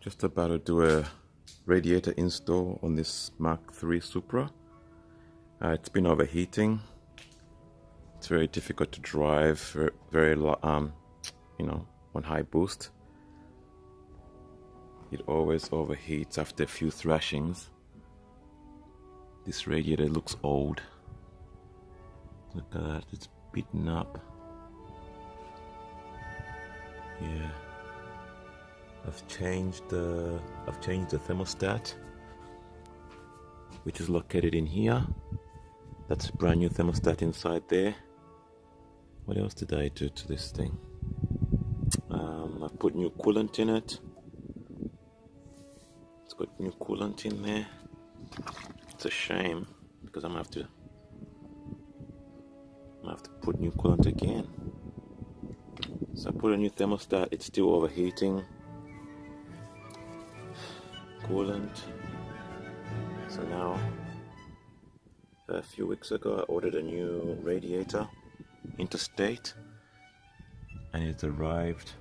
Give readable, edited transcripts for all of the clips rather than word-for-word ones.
Just about to do a radiator install on this Mark III Supra. It's been overheating. It's very difficult to drive, very on high boost. It always overheats after a few thrashings. This radiator looks old. Look at that, it's beaten up. Yeah. I've changed the thermostat, which is located in here. That's a brand new thermostat inside there. What else did I do to this thing? I put new coolant in it. It's got new coolant in there. It's a shame because I'm gonna have to put new coolant again. So I put a new thermostat. It's still overheating. Coolant. So now, a few weeks ago, I ordered a new radiator, interstate, and it's arrived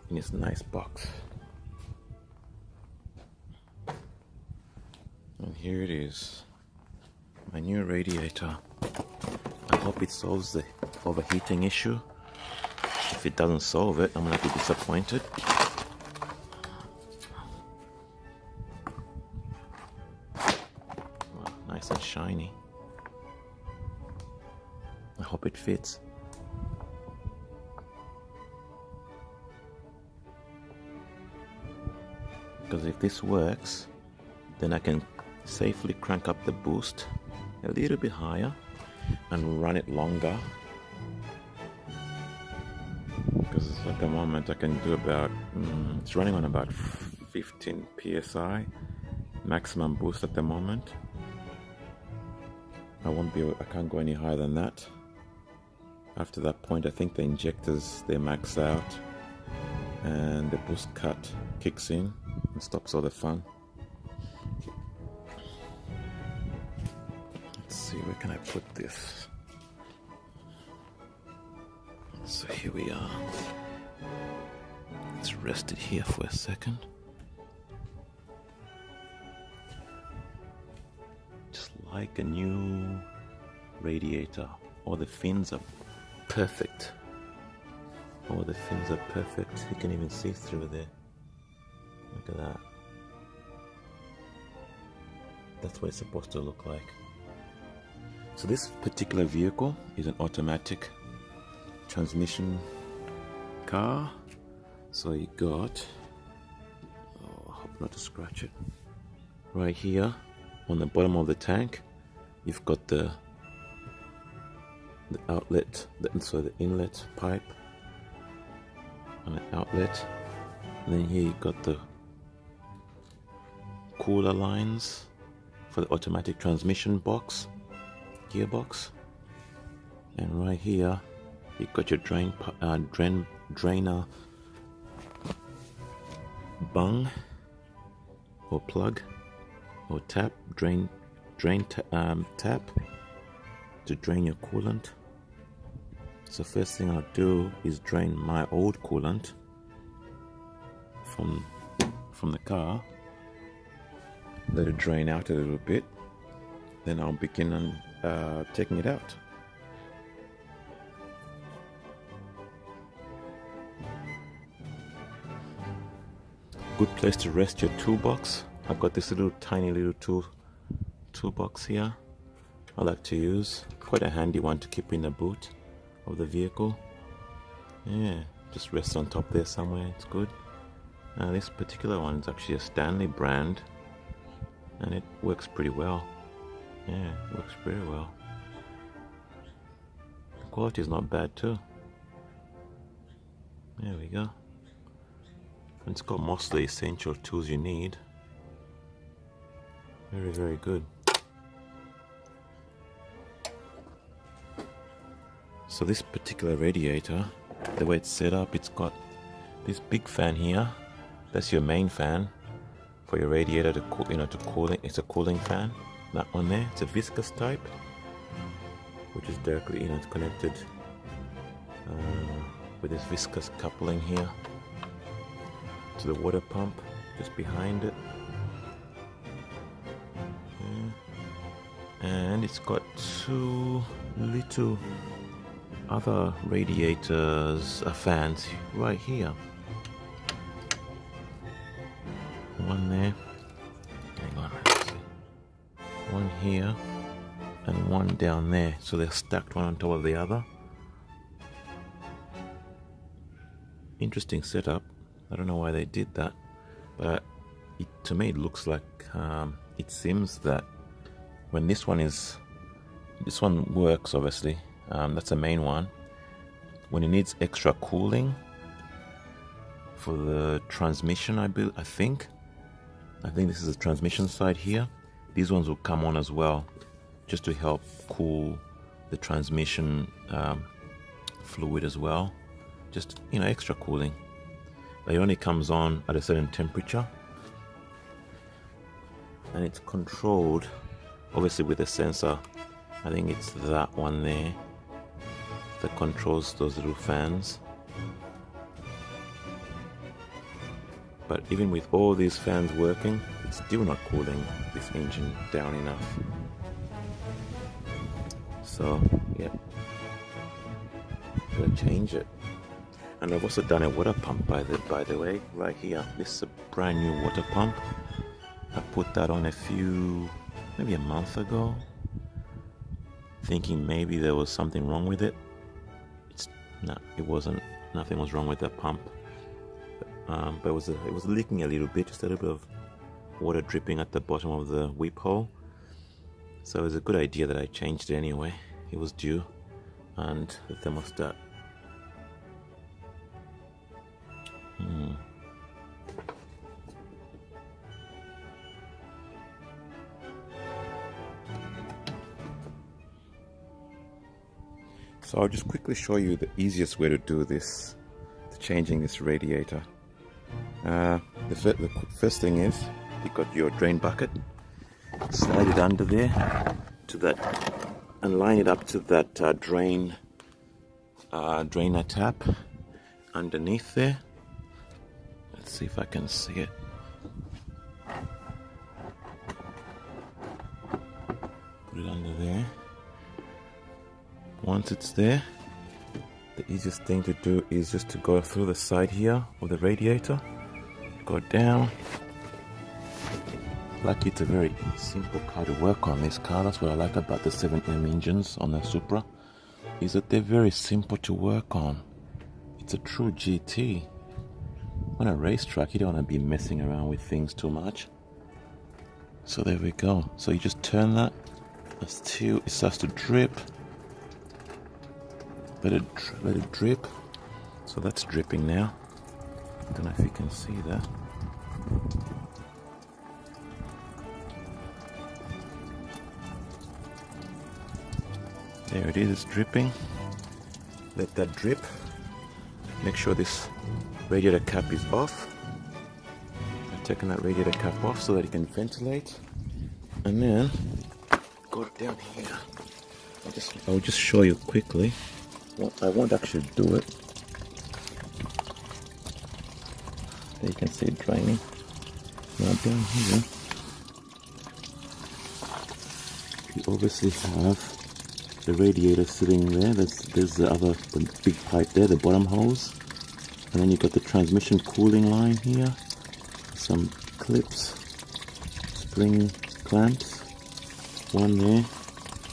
in this nice box. And here it is, my new radiator. I hope it solves the overheating issue. If it doesn't solve it, I'm gonna be disappointed. Wow, nice and shiny. I hope it fits. Because if this works, then I can safely crank up the boost a little bit higher and run it longer. Because at the moment I can do about, it's running on about 15 psi maximum boost at the moment. I can't go any higher than that. After that point, I think the injectors, they max out and the boost cut kicks in and stops all the fun. Let's see, where can I put this? So here we are. Let's rest it here for a second. Just like a new radiator. All the fins are perfect. All the fins are perfect. You can even see through there. Look at that. That's what it's supposed to look like. So this particular vehicle is an automatic transmission car. So you got, I hope not to scratch it. Right here on the bottom of the tank, you've got the outlet, the inlet pipe and an outlet. And then here you've got the cooler lines for the automatic transmission box, gearbox. And right here you've got your drainer bung or plug or tap, tap to drain your coolant. So first thing I'll do is drain my old coolant from the car. Let it drain out a little bit. Then I'll begin on taking it out. Good place to rest your toolbox. I've got this tiny little toolbox here I like to use. Quite a handy one to keep in the boot of the vehicle. Yeah, just rests on top there somewhere. It's good. This particular one is actually a Stanley brand, and it works pretty well. Yeah, it works pretty well. The quality is not bad too. There we go. And it's got most of the essential tools you need. Very, very good. So this particular radiator, the way it's set up, it's got this big fan here. That's your main fan for your radiator to cool it. It's a cooling fan. That one there, it's a viscous type, which is directly it's connected with this viscous coupling here. to the water pump just behind it. And it's got two little other radiators, fans right here. One there, hang on, one here and one down there, so they're stacked one on top of the other. Interesting setup. I don't know why they did that, but to me it looks like it seems that when this one works, obviously, that's the main one. When it needs extra cooling for the transmission, I think this is the transmission side here. These ones will come on as well, just to help cool the transmission fluid as well. Just, you know, extra cooling. But it only comes on at a certain temperature, and it's controlled obviously with a sensor. I think it's that one there that controls those little fans. But even with all these fans working, it's still not cooling this engine down enough. So yeah, gotta change it. And I've also done a water pump by the way, right here. This is a brand new water pump. I put that on maybe a month ago, thinking maybe there was something wrong with it. It wasn't. Nothing was wrong with that pump. But it was leaking a little bit, just a little bit of water dripping at the bottom of the whip hole. So it was a good idea that I changed it anyway. It was due, and the thermostat. So I'll just quickly show you the easiest way to do this, changing this radiator. The first thing is, you got your drain bucket, slide it under there to that, and line it up to that drainer tap underneath there. Let's see if I can see it. Put it under there. Once it's there, the easiest thing to do is just to go through the side here of the radiator, go down. Lucky it's a very simple car to work on, this car. That's what I like about the 7M engines on the Supra, is that they're very simple to work on. It's a true GT. On a racetrack, you don't want to be messing around with things too much. So there we go. So you just turn that until it starts to drip. Let it drip. So that's dripping now. I don't know if you can see that. There it is, it's dripping. Let that drip. Make sure this radiator cap is off. I've taken that radiator cap off so that it can ventilate. And then go down here. I'll just show you quickly. Well, I won't actually do it. There you can see it draining. Now down here, you obviously have the radiator sitting there. There's the big pipe there, the bottom hose. And then you've got the transmission cooling line here. Some clips, spring clamps, one there.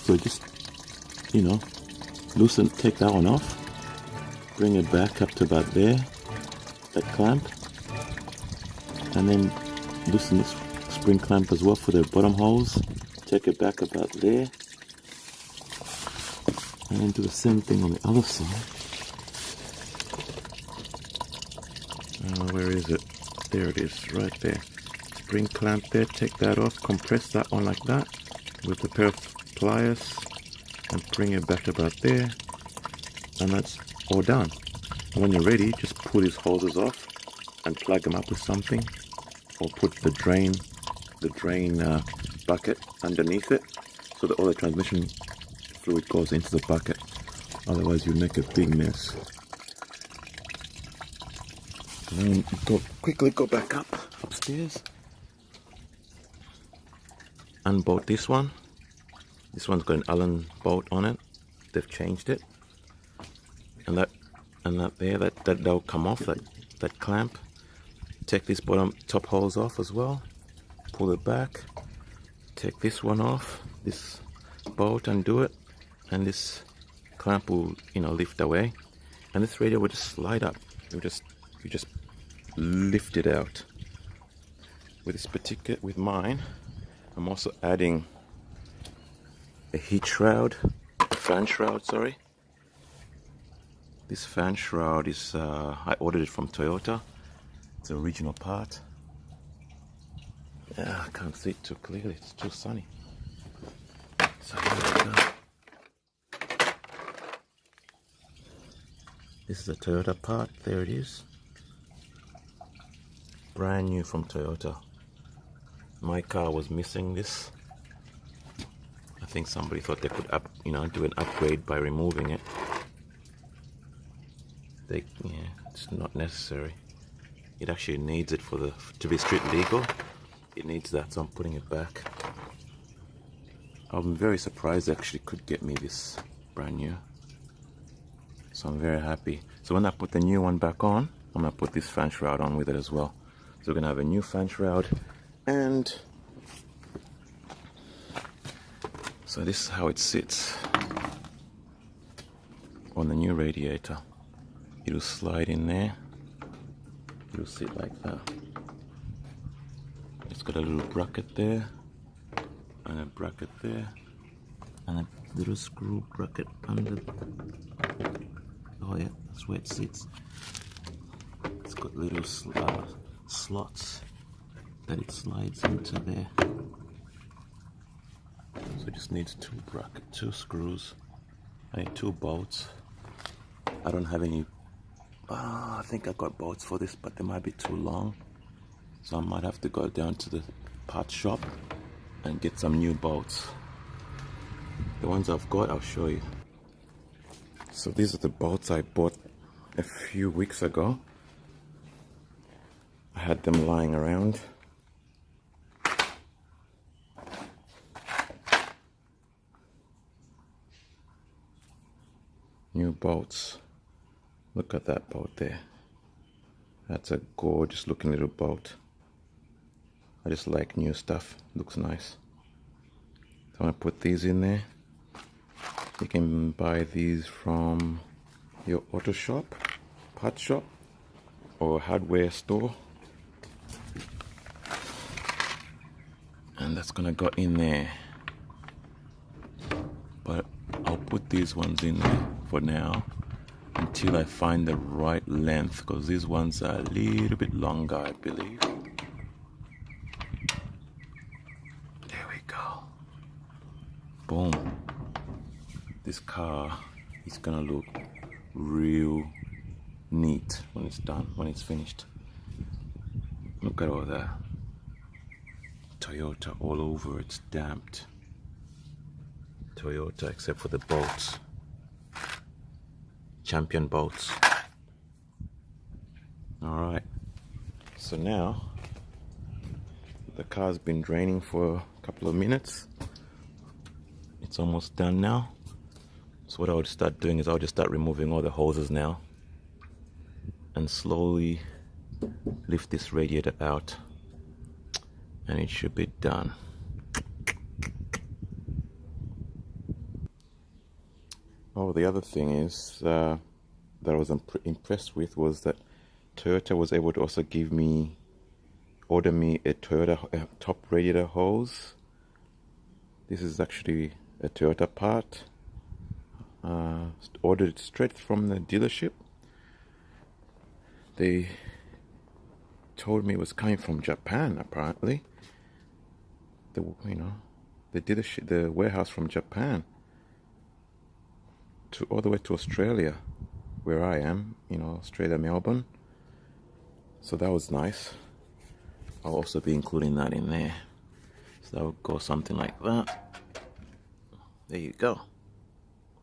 So just, you know, take that one off, bring it back up to about there, that clamp, and then loosen this spring clamp as well for the bottom hose, take it back about there, and then do the same thing on the other side. Where is it? There it is, right there. Spring clamp there, take that off, compress that one like that with a pair of pliers, and bring it back about there, and that's all done. And when you're ready, just pull these hoses off and plug them up with something, or put the drain bucket underneath it so that all the transmission fluid goes into the bucket. Otherwise you make a big mess. And then you quickly go back upstairs. Unbolt this one. This one's got an Allen bolt on it. They've changed it. And that'll come off, that clamp. Take this top holes off as well. Pull it back. Take this one off, this bolt, undo it, and this clamp will, lift away. And this radiator will just slide up. You just lift it out. With mine, I'm also adding a fan shroud, sorry. This fan shroud is, I ordered it from Toyota. It's an original part. Yeah, I can't see it too clearly, it's too sunny. So here we go. This is a Toyota part, there it is. Brand new from Toyota. My car was missing this. I think somebody thought they could do an upgrade by removing it. It's not necessary. It actually needs it to be street legal. It needs that, so I'm putting it back. I'm very surprised they actually could get me this brand new. So I'm very happy. So when I put the new one back on, I'm gonna put this fan shroud on with it as well. So we're gonna have a new fan shroud, and so this is how it sits on the new radiator. It'll slide in there. It'll sit like that. It's got a little bracket there, and a bracket there, and a little screw bracket under. Oh yeah, that's where it sits. It's got little slots that it slides into there. So it just needs two screws. I need 2 bolts. I don't have any. I think I got bolts for this, but they might be too long. So I might have to go down to the parts shop and get some new bolts. The ones I've got, I'll show you. So these are the bolts I bought a few weeks ago. I had them lying around. New bolts. Look at that bolt there. That's a gorgeous looking little bolt. I just like new stuff. Looks nice. So I'm gonna put these in there. You can buy these from your auto shop, part shop, or hardware store. And that's gonna go in there. But I'll put these ones in there for now until I find the right length, because these ones are a little bit longer, I believe. There we go. Boom. This car is gonna look real neat when it's done, when it's finished. Look at all that. Toyota all over, it's damped. Toyota, except for the bolts. Champion bolts. Alright, so now the car's been draining for a couple of minutes. It's almost done now. So what I would start doing is I'll just start removing all the hoses now and slowly lift this radiator out, and it should be done. Oh, the other thing is that I was impressed with was that Toyota was able to also order me a Toyota top radiator hose. This is actually a Toyota part. Ordered it straight from the dealership. They told me it was coming from Japan, apparently. The dealership, the warehouse from Japan, all the way to Australia, where I am, Australia, Melbourne. So that was nice. I'll also be including that in there. So that would go something like that. There you go.